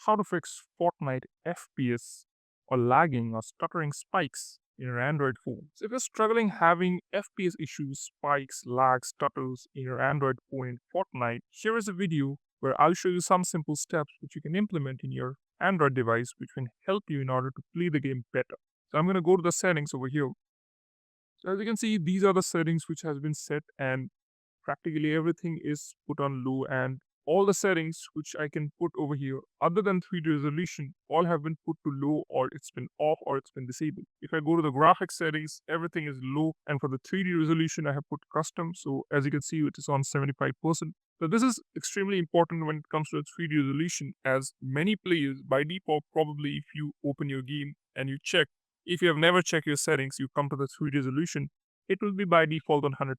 how to fix Fortnite FPS or lagging or stuttering spikes in your Android phone. So if you're struggling having FPS issues, spikes, lag, stutters in your Android phone in Fortnite, here is a video where I'll show you some simple steps which you can implement in your Android device which can help you in order to play the game better. So I'm going to go to the settings over here. So as you can see, these are the settings which has been set, and practically everything is put on low, and all the settings which I can put over here other than 3D resolution all have been put to low, or it's been off, or it's been disabled. If I go to the graphics settings, everything is low, and for the 3D resolution I have put custom. So as you can see, it is on 75%. So this is extremely important when it comes to the 3D resolution, as many players by default, probably if you open your game and you check, if you have never checked your settings, you come to the 3D resolution, it will be by default on 100%.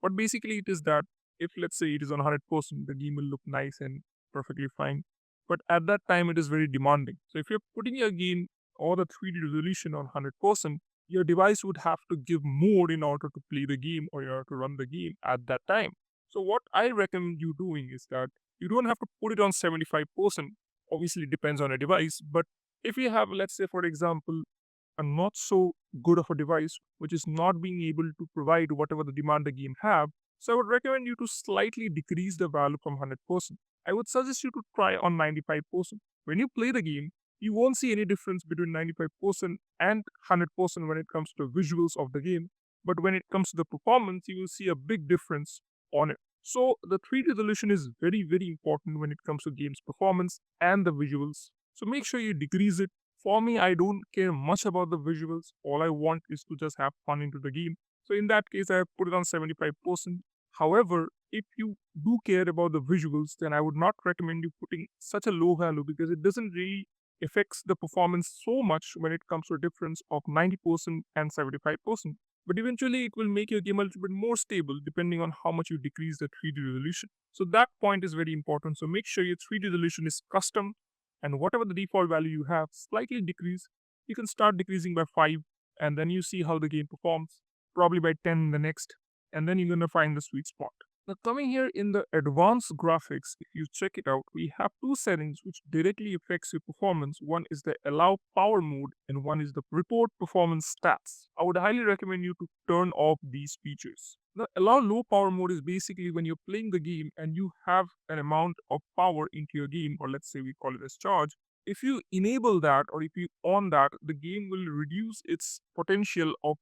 But basically, it is that if let's say it is on 100%, the game will look nice and perfectly fine. But at that time, it is very demanding. So if you're putting your game or the 3D resolution on 100%, your device would have to give more in order to play the game or in order to run the game at that time. So what I recommend you doing is that you don't have to put it on 75%. Obviously, it depends on a device. But if you have, let's say, for example, a not so good of a device which is not being able to provide whatever the demand the game have, so I would recommend you to slightly decrease the value from 100%. I would suggest you to try on 95%. When you play the game, you won't see any difference between 95% and 100% when it comes to the visuals of the game, but when it comes to the performance, you will see a big difference on it. So the 3D resolution is very, very important when it comes to game's performance and the visuals. So make sure you decrease it. For me, I don't care much about the visuals. All I want is to just have fun into the game. So in that case, I have put it on 75%. However, if you do care about the visuals, then I would not recommend you putting such a low value, because it doesn't really affects the performance so much when it comes to a difference of 90% and 75%. But eventually, it will make your game a little bit more stable depending on how much you decrease the 3D resolution. So that point is very important. So make sure your 3D resolution is custom, and whatever the default value you have, slightly decrease. You can start decreasing by 5, and then you see how the game performs, probably by 10 in the next, and then you're going to find the sweet spot. Now coming here in the advanced graphics, if you check it out, we have two settings which directly affects your performance. One is the allow power mode and one is the report performance stats. I would highly recommend you to turn off these features. The allow low power mode is basically when you're playing the game and you have an amount of power into your game, or let's say we call it as charge. If you enable that or if you on that, the game will reduce its potential of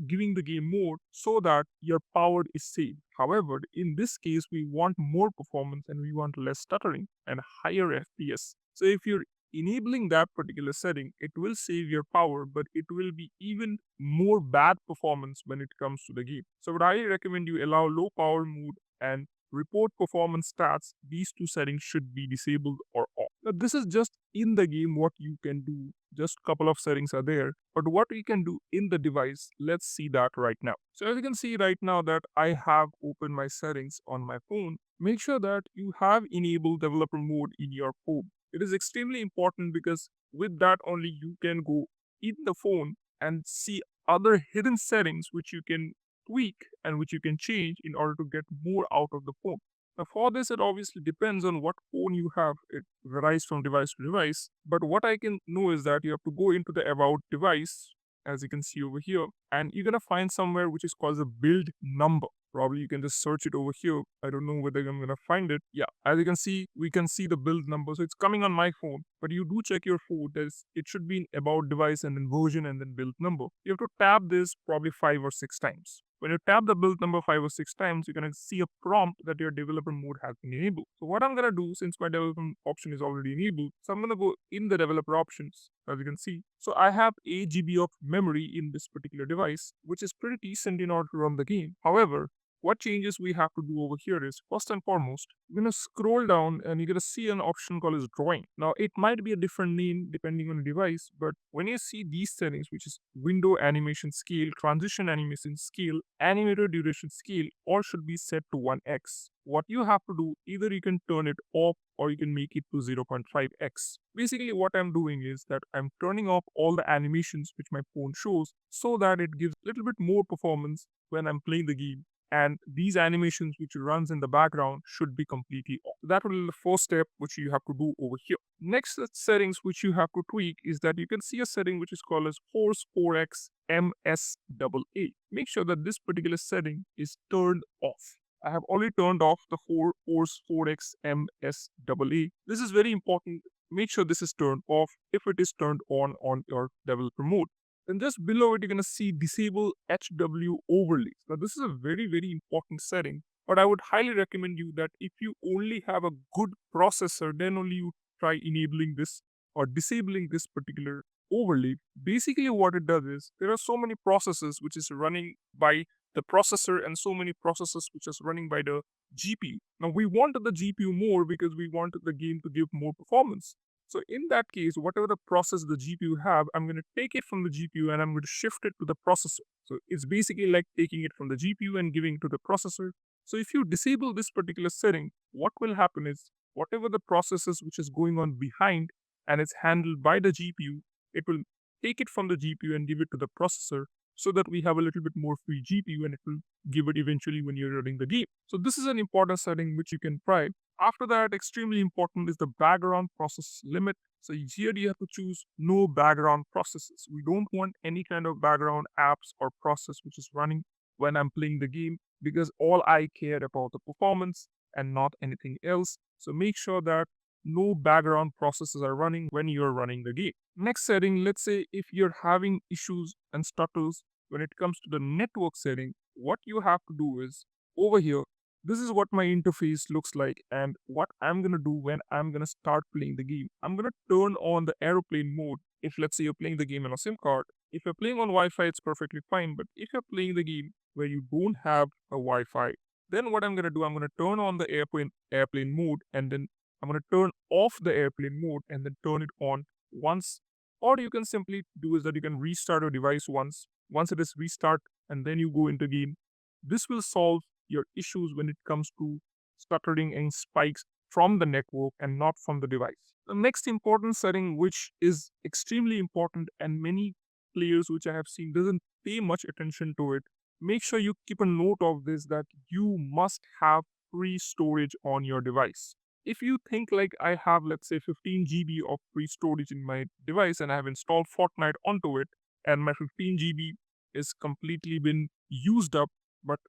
giving the game more, so that your power is saved. However, in this case, we want more performance and we want less stuttering and higher FPS. So if you're enabling that particular setting, it will save your power, but it will be even more bad performance when it comes to the game. So I would highly recommend you allow low power mode and report performance stats. These two settings should be disabled or off. Now this is just in the game what you can do. Just a couple of settings are there, but what we can do in the device, let's see that right now. So as you can see right now that I have opened my settings on my phone, make sure that you have enabled developer mode in your phone. It is extremely important because with that only you can go in the phone and see other hidden settings which you can tweak and which you can change in order to get more out of the phone. Now for this, it obviously depends on what phone you have. It varies from device to device. But what I can know is that you have to go into the about device, as you can see over here, and you're going to find somewhere which is called the build number. Probably you can just search it over here. I don't know whether I'm going to find it. Yeah, as you can see, we can see the build number. So it's coming on my phone, but you do check your phone. It should be in about device and then version and then build number. You have to tap this probably 5 or 6 times. When you tap the build number 5 or 6 times, you're going to see a prompt that your developer mode has been enabled. So what I'm going to do, since my developer option is already enabled, so I'm going to go in the developer options, as you can see. So I have 8 GB of memory in this particular device, which is pretty decent in order to run the game. However, what changes we have to do over here is, first and foremost, you're going to scroll down and you're going to see an option called as drawing. Now, it might be a different name depending on the device, but when you see these settings, which is window animation scale, transition animation scale, animator duration scale, all should be set to 1x. What you have to do, either you can turn it off or you can make it to 0.5x. Basically, what I'm doing is that I'm turning off all the animations which my phone shows so that it gives a little bit more performance when I'm playing the game. and these animations which runs in the background should be completely off. That will be the first step which you have to do over here. Next settings which you have to tweak is that you can see a setting which is called as Force 4x MSAA. Make sure that this particular setting is turned off. I have already turned off the Force 4x MSAA. This is very important. Make sure this is turned off. If it is turned on your developer mode, then just below it, you're going to see disable HW overlays. Now, this is a very, very important setting, but I would highly recommend you that if you only have a good processor, then only you try enabling this or disabling this particular overlay. Basically, what it does is there are so many processes which is running by the processor and so many processes which is running by the GPU. Now, we wanted the GPU more because we wanted the game to give more performance. So in that case, whatever the process the GPU have, I'm going to take it from the GPU and I'm going to shift it to the processor. So it's basically like taking it from the GPU and giving it to the processor. So if you disable this particular setting, what will happen is whatever the processes which is going on behind and it's handled by the GPU, it will take it from the GPU and give it to the processor so that we have a little bit more free GPU and it will give it eventually when you're running the game. So this is an important setting which you can try. After that, extremely important is the background process limit. So here you have to choose no background processes. We don't want any kind of background apps or process which is running when I'm playing the game because all I care about the performance and not anything else. So make sure that no background processes are running when you're running the game. Next setting, let's say if you're having issues and stutters when it comes to the network setting, what you have to do is over here, this is what my interface looks like and what I'm going to do when I'm going to start playing the game. I'm going to turn on the airplane mode if let's say you're playing the game on a SIM card. If you're playing on Wi-Fi, it's perfectly fine. But if you're playing the game where you don't have a Wi-Fi, then what I'm going to do, I'm going to turn on the airplane mode and then I'm going to turn off the airplane mode and then turn it on once. Or you can simply do is that you can restart your device once. Once it is restart and then you go into game. This will solve your issues when it comes to stuttering and spikes from the network and not from the device. The next important setting, which is extremely important and many players which I have seen doesn't pay much attention to it, make sure you keep a note of this that you must have free storage on your device. If you think like I have let's say 15 GB of free storage in my device and I have installed Fortnite onto it and my 15 GB is completely been used up, but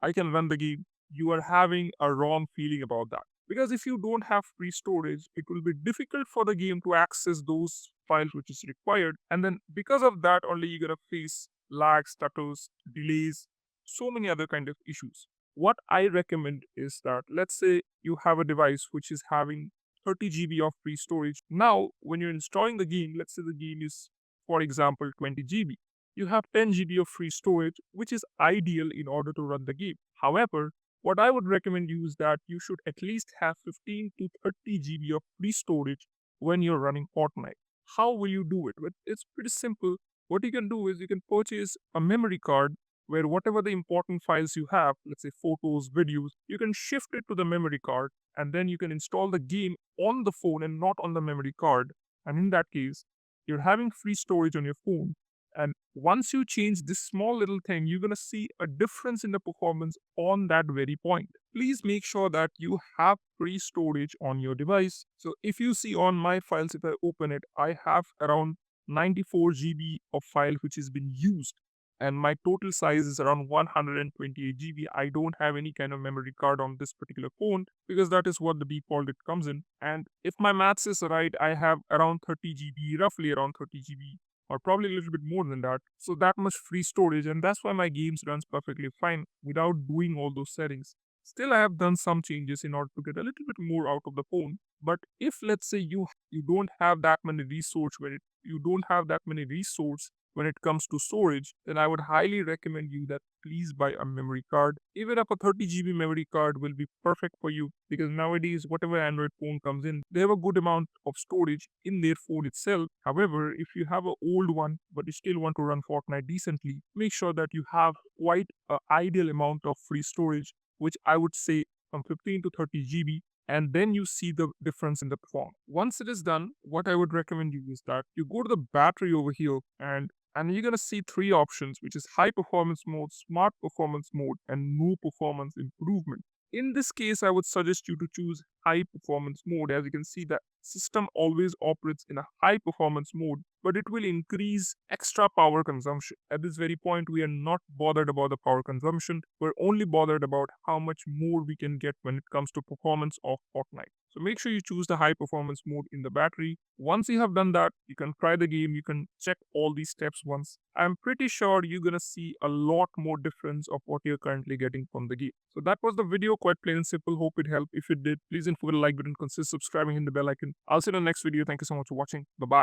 I can run the game, you are having a wrong feeling about that. Because if you don't have free storage, it will be difficult for the game to access those files which is required. And then because of that, only you're going to face lag, stutters, delays, so many other kind of issues. What I recommend is that let's say you have a device which is having 30 GB of free storage. Now, when you're installing the game, let's say the game is, for example, 20 GB. You have 10 GB of free storage, which is ideal in order to run the game. However, what I would recommend you is that you should at least have 15 to 30 GB of free storage when you're running Fortnite. How will you do it? Well, it's pretty simple. What you can do is you can purchase a memory card where whatever the important files you have, let's say photos, videos, you can shift it to the memory card and then you can install the game on the phone and not on the memory card. And in that case, you're having free storage on your phone. And once you change this small little thing, you're going to see a difference in the performance on that very point. Please make sure that you have free storage on your device. So if you see on my files, if I open it, I have around 94 GB of file which has been used. And my total size is around 128 GB. I don't have any kind of memory card on this particular phone because that is what the default it comes in. And if my maths is right, I have around 30 GB, roughly around 30 GB or probably a little bit more than that. So that much free storage, and that's why my games runs perfectly fine without doing all those settings. Still, I have done some changes in order to get a little bit more out of the phone. But if let's say you don't have that many resource when it comes to storage, then I would highly recommend you that please buy a memory card. Even up a 30 GB memory card will be perfect for you because nowadays whatever Android phone comes in, they have a good amount of storage in their phone itself. However, if you have an old one but you still want to run Fortnite decently, make sure that you have quite an ideal amount of free storage, which I would say from 15 to 30 GB, and then you see the difference in the performance. Once it is done, what I would recommend you is that you go to the battery over here and And you're going to see three options, which is high performance mode, smart performance mode, and no performance improvement. In this case, I would suggest you to choose high performance mode. As you can see, the system always operates in a high performance mode, but it will increase extra power consumption. At this very point, we are not bothered about the power consumption. We're only bothered about how much more we can get when it comes to performance of Fortnite. So make sure you choose the high performance mode in the battery. Once you have done that, you can try the game, you can check all these steps once. I'm pretty sure you're gonna see a lot more difference of what you're currently getting from the game. So that was the video, quite plain and simple. Hope it helped. If it did, please don't forget the like button, consider subscribing, hit the bell icon. I'll see you in the next video. Thank you so much for watching. Bye-bye.